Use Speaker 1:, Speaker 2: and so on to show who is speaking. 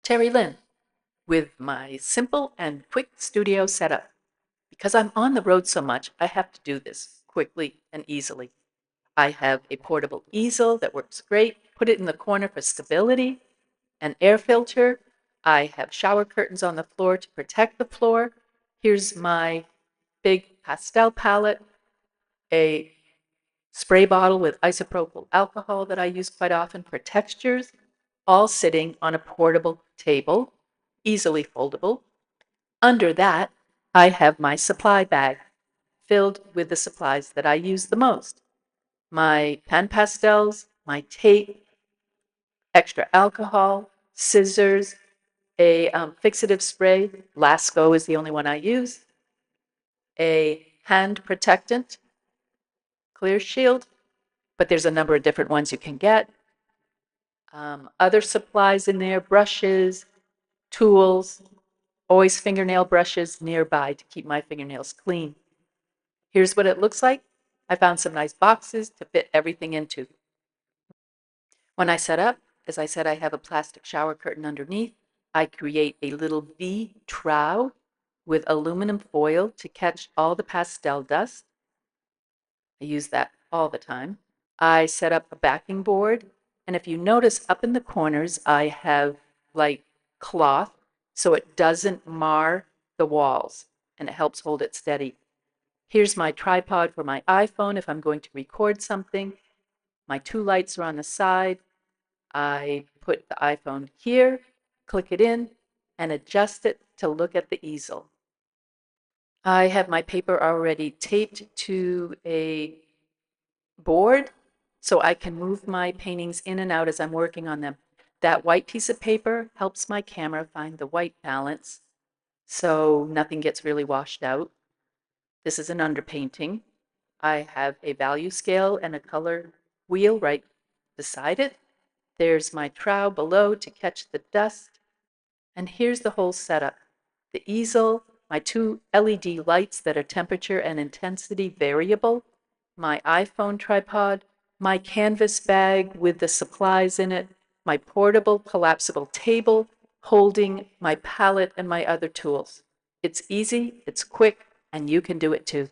Speaker 1: Terry Lynn with my simple and quick studio setup. Because I'm on the road so much, I have to do this quickly and easily. I have a portable easel that works great, put it in the corner for stability, an air filter. I have shower curtains on the floor to protect the floor. Here's my big pastel palette, a spray bottle with isopropyl alcohol that I use quite often for textures, all sitting on a portable table, easily foldable. Under that, I have my supply bag filled with the supplies that I use the most. My pen pastels, my tape, extra alcohol, scissors, a fixative spray. Lasco is the only one I use. A hand protectant, clear shield, but there's a number of different ones you can get. Other supplies in there, brushes, tools, always fingernail brushes nearby to keep my fingernails clean. Here's what it looks like. I found some nice boxes to fit everything into. When I set up, as I said, I have a plastic shower curtain underneath. I create a little V trough with aluminum foil to catch all the pastel dust. I use that all the time. I set up a backing board, and if you notice up in the corners, I have like cloth so it doesn't mar the walls and it helps hold it steady. Here's my tripod for my iPhone if I'm going to record something. My two lights are on the side. I put the iPhone here, click it in, and adjust it to look at the easel. I have my paper already taped to a board so I can move my paintings in and out as I'm working on them. That white piece of paper helps my camera find the white balance so nothing gets really washed out. This is an underpainting. I have a value scale and a color wheel right beside it. There's my trowel below to catch the dust. And here's the whole setup. The easel, my two LED lights that are temperature and intensity variable, my iPhone tripod, my canvas bag with the supplies in it, my portable collapsible table holding my palette and my other tools. It's easy, it's quick, and you can do it too.